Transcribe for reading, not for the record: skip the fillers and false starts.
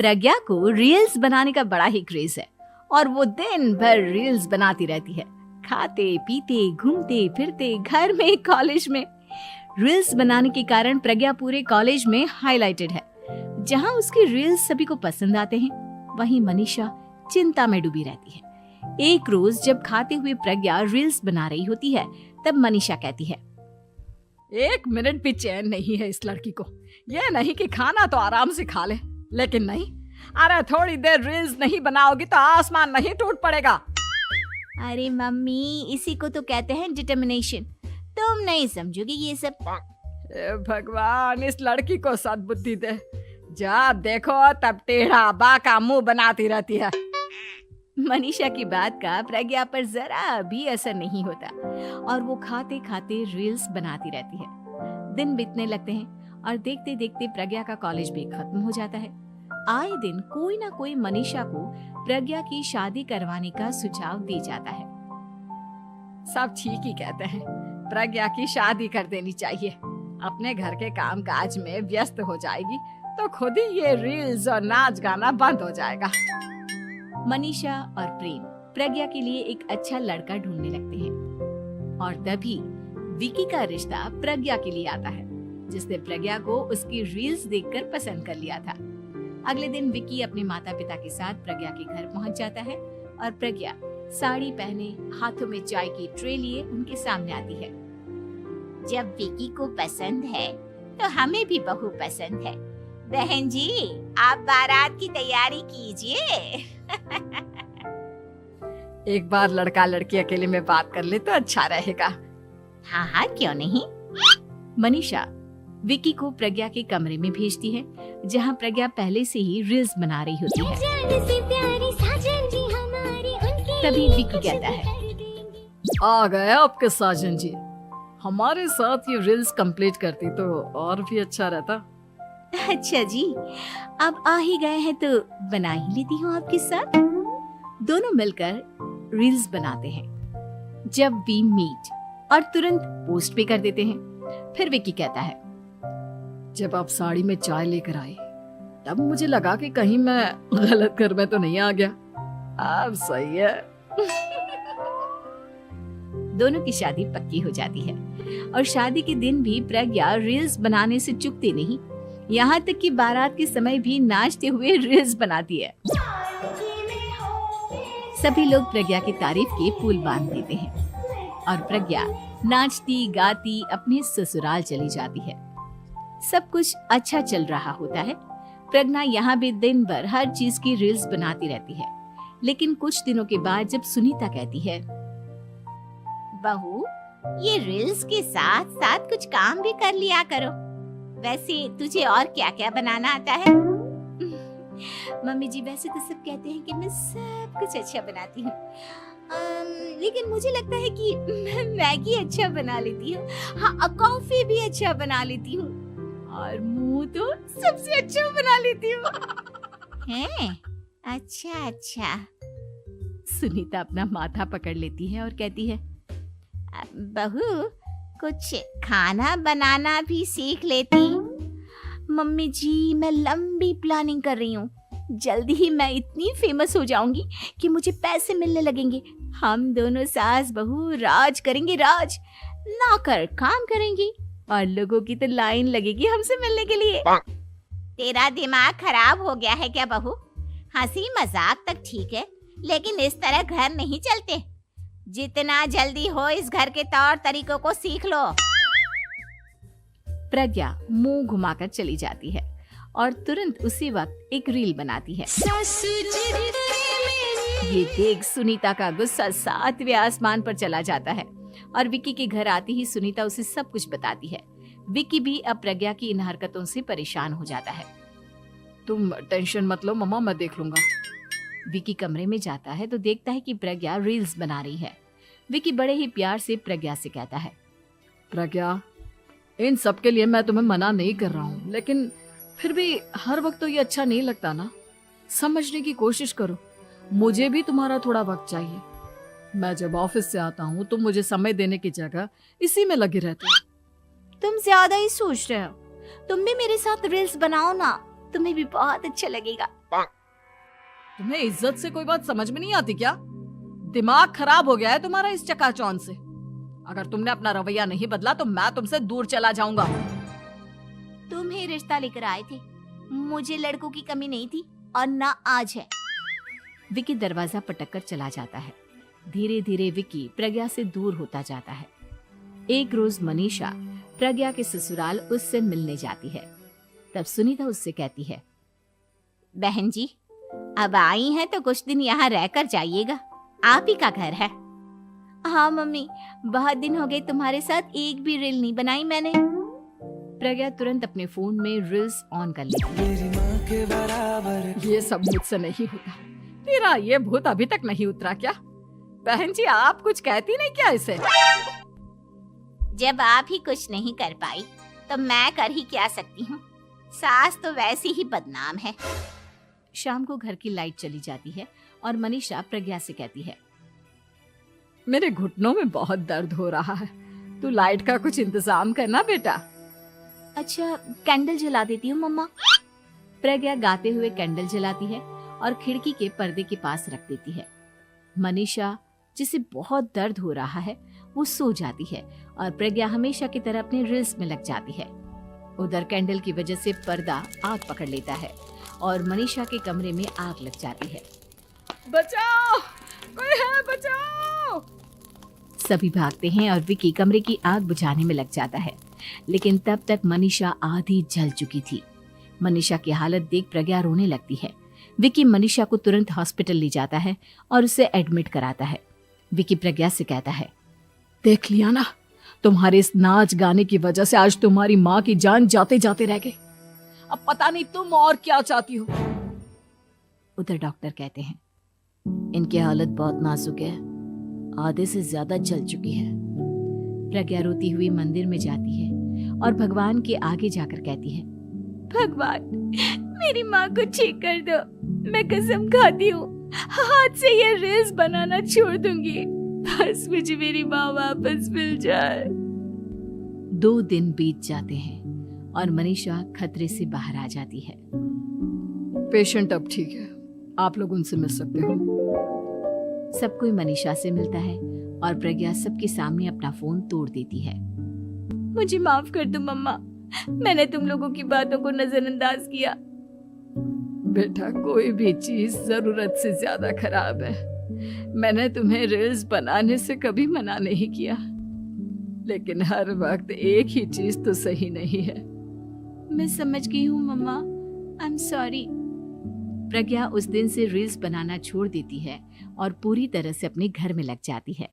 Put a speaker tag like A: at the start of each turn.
A: प्रज्ञा को रील्स बनाने का बड़ा ही क्रेज है और वो दिन भर रील्स बनाती रहती है, खाते पीते घूमते फिरते घर में कॉलेज में। रील्स बनाने के कारण प्रज्ञा पूरे कॉलेज में हाईलाइटेड है। जहां उसकी रील्स सभी को पसंद आते हैं, वहीं मनीषा चिंता में डूबी रहती है। एक रोज जब खाते हुए प्रज्ञा रील्स बना रही होती है, तब मनीषा कहती है,
B: 1 मिनट भी चैन नहीं है इस लड़की को। ये नहीं कि खाना तो आराम से खा ले, लेकिन नहीं, अरे थोड़ी देर रील्स नहीं बनाओगी तो आसमान नहीं टूट पड़ेगा।
A: अरे मम्मी, इसी को तो कहते हैं डिटर्मिनेशन। तुम नहीं समझोगी ये सब।
B: भगवान, इस लड़की को सद्बुद्धि दे। जब देखो तब टेढ़ा बाका मुंह बनाती रहती है।
A: मनीषा की बात का प्रज्ञा पर जरा भी असर नहीं होता और वो खाते खाते रील्स बनाती रहती है। दिन बीतने लगते हैं और देखते देखते प्रज्ञा का कॉलेज भी खत्म हो जाता है। आए दिन कोई ना कोई मनीषा को प्रज्ञा की शादी करवाने का सुझाव दे जाता है।
B: सब ठीक ही कहते हैं, प्रज्ञा की शादी कर देनी चाहिए। अपने घर के काम काज में व्यस्त हो जाएगी तो खुद ही ये रील्स और नाच गाना बंद हो जाएगा।
A: मनीषा और प्रेम प्रज्ञा के लिए एक अच्छा लड़का ढूंढने लगते हैं और तभी विकी का रिश्ता प्रज्ञा के लिए आता है, जिसने प्रज्ञा को उसकी रील्स देखकर पसंद कर लिया था। अगले दिन विकी अपने माता पिता के साथ प्रज्ञा के घर पहुंच जाता है और प्रज्ञा साड़ी पहने हाथों में चाय की ट्रे लिए उनके सामने आती है।
C: जब विकी को पसंद है तो हमें भी बहू पसंद है। बहन जी, आप बारात की तैयारी कीजिए।
B: एक बार लड़का लड़की अकेले में बात कर ले तो अच्छा रहेगा।
C: हाँ हाँ, क्यों नहीं।
A: मनीषा विकी को प्रज्ञा के कमरे में भेजती है, जहां प्रज्ञा पहले से ही रील्स बना रही होती है। तभी विकी कहता है,
B: आ गए आपके साजन जी। हमारे साथ ये रील्स कंप्लीट करती तो और भी अच्छा रहता।
A: अच्छा जी, अब आ ही गए हैं तो बना ही लेती हूँ आपके साथ। दोनों मिलकर रील्स बनाते हैं। जब वी मीट और तुरंत पोस्ट भी कर देते हैं। फिर विकी कहता है,
B: जब आप साड़ी में चाय लेकर आई तब मुझे लगा कि कहीं मैं गलत घर में तो नहीं आ गया। अब सही है।
A: दोनों की शादी पक्की हो जाती है और शादी के दिन भी प्रज्ञा रील्स बनाने से चूकती नहीं। यहाँ तक कि बारात के समय भी नाचते हुए रील्स बनाती है। सभी लोग प्रज्ञा की तारीफ के पुल बांध देते हैं और प्रज्ञा नाचती गाती अपने ससुराल चली जाती है। सब कुछ अच्छा चल रहा होता है। प्रज्ञा यहाँ भी दिन भर हर चीज की रील्स बनाती रहती है। लेकिन कुछ दिनों के बाद जब सुनीता कहती है,
C: बहू, ये रील्स के साथ साथ कुछ काम भी कर लिया करो। वैसे तुझे और क्या क्या बनाना आता है?
A: मम्मी जी, वैसे तो सब कहते हैं कि मैं सब कुछ अच्छा बनाती हूँ, लेकिन मुझे लगता है कि मैं मैगी अच्छा बना लेती हूँ। हाँ, कॉफी भी अच्छा बना लेती हूँ और मुंह तो सबसे अच्छा बना लेती हूँ।
C: हैं? अच्छा अच्छा।
A: सुनीता अपना माथा पकड़ लेती है और कहती है,
C: बहू, कुछ खाना बनाना भी सीख लेती।
A: मम्मी जी, मैं लंबी प्लानिंग कर रही हूँ। जल्दी ही मैं इतनी फेमस हो जाऊंगी कि मुझे पैसे मिलने लगेंगे। हम दोनों सास बहू राज करेंगे, राज ना कर काम करेंगी और लोगों की तो लाइन लगेगी हमसे मिलने के लिए।
C: तेरा दिमाग खराब हो गया है क्या बहू? हंसी मजाक तक ठीक है, लेकिन इस तरह घर नहीं चलते। जितना जल्दी हो इस घर के तौर तरीकों को सीख लो।
A: प्रज्ञा मुंह घुमाकर चली जाती है और तुरंत उसी वक्त एक रील बनाती है। ये देख सुनीता का गुस्सा 7वें आसमान पर चला जाता है और विकी के घर आती ही सुनीता उसे सब कुछ बताती है। विकी भी अब प्रज्ञा की इन हरकतों से परेशान हो जाता है।
B: तुम टेंशन मत लो मम्मा, मैं देख लूंगा।
A: विकी कमरे में जाता है तो देखता है कि प्रज्ञा रील्स बना रही है। विकी बड़े ही प्यार से प्रज्ञा से कहता है,
B: प्रज्ञा, इन सब के लिए मैं तुम्हें मना नहीं कर रहा हूँ, लेकिन फिर भी हर वक्त तो ये अच्छा नहीं लगता ना। समझने की कोशिश करो, मुझे भी तुम्हारा थोड़ा वक्त चाहिए। मैं जब ऑफिस से आता हूँ तो मुझे समय देने की जगह इसी में लगी रहती हूँ।
A: तुम ज्यादा ही सोच रहे हो। तुम भी मेरे साथ रील्स बनाओ ना। तुम्हें भी बहुत अच्छा लगेगा।
B: तुम्हें इज्जत से कोई बात समझ में नहीं आती क्या? दिमाग खराब हो गया है तुम्हारा इस चकाचौंध से। अगर तुमने अपना रवैया नहीं बदला तो मैं तुमसे दूर चला जाऊंगा।
C: तुम ही रिश्ता लेकर आए थे, मुझे लड़कों की कमी नहीं थी और ना आज है।
A: विकी दरवाजा पटक कर चला जाता है। धीरे धीरे विकी प्रज्ञा से दूर होता जाता है। एक रोज मनीषा प्रज्ञा के ससुराल उससे मिलने जाती है। तब सुनीता उससे कहती है,
C: बहन जी, अब आई हैं तो कुछ दिन यहाँ रहकर जाइएगा, आप ही का घर है। हाँ मम्मी, बहुत दिन हो गए तुम्हारे साथ एक भी रील नहीं बनाई मैंने।
A: प्रज्ञा तुरंत अपने फोन में रील्स ऑन कर लेती है।
B: ये सब मुझसे नहीं होता। तेरा ये भूत अभी तक नहीं उतरा क्या? बहन जी, आप कुछ कहती नहीं क्या इसे?
C: जब आप ही कुछ नहीं कर पाई तो मैं कर ही क्या सकती हूँ। सास तो वैसी ही बदनाम है।
A: शाम को घर की लाइट चली जाती है और मनीषा प्रज्ञा से कहती है,
B: मेरे घुटनों में बहुत दर्द हो रहा है, तू लाइट का कुछ इंतजाम करना बेटा।
A: अच्छा, कैंडल जला देती हूँ मम्मा। प्रज्ञा गाते हुए कैंडल जलाती है और खिड़की के पर्दे के पास रख देती है। मनीषा, जिसे बहुत दर्द हो रहा है, वो सो जाती है और प्रज्ञा हमेशा की तरह अपने रील्स में लग जाती है। उधर कैंडल की वजह से पर्दा आग पकड़ लेता है और मनीषा के कमरे में आग लग जाती है।
B: बचाओ, कोई है, बचाओ।
A: सभी भागते हैं और विकी कमरे की आग बुझाने में लग जाता है, लेकिन तब तक मनीषा आधी जल चुकी थी। मनीषा की हालत देख प्रज्ञा रोने लगती है। विकी मनीषा को तुरंत हॉस्पिटल ले जाता है और उसे एडमिट कराता है। विकी प्रज्ञा से कहता है,
B: देख लिया ना, तुम्हारे इस नाच गाने की वजह से आज तुम्हारी माँ की जान जाते जाते रह गई। अब पता नहीं तुम और क्या चाहती हो।
A: उधर डॉक्टर कहते हैं, इनकी हालत बहुत नाजुक है, आधे से ज्यादा जल चुकी है। प्रज्ञा रोती हुई मंदिर में जाती है और भगवान के आगे जाकर कहती है, भगवान, मेरी माँ को ठीक कर दो। मैं कसम खाती हूँ, हाथ से ये रील्स बनाना छोड़ दूंगी। बस मुझे मेरी माँ वापस मिल जाए। 2 दिन बीत जाते हैं और मनीषा खतरे से बाहर आ जाती है।
B: पेशेंट अब ठीक है, आप लोग उनसे मिल सकते हो।
A: सब कोई मनीषा से मिलता है और प्रज्ञा सबके सामने अपना फोन तोड़ देती है। मुझे माफ कर दो मम्मा, मैंने तुम लोगों की बातों को नजरअंदाज किया।
B: बेटा, कोई भी चीज जरूरत से ज्यादा खराब है। मैंने तुम्हें रील्स बनाने से कभी मना नहीं किया, लेकिन हर वक्त एक ही चीज तो सही नहीं है।
A: मैं समझ गई हूँ मम्मा, आई एम सॉरी। प्रज्ञा उस दिन से रील्स बनाना छोड़ देती है और पूरी तरह से अपने घर में लग जाती है।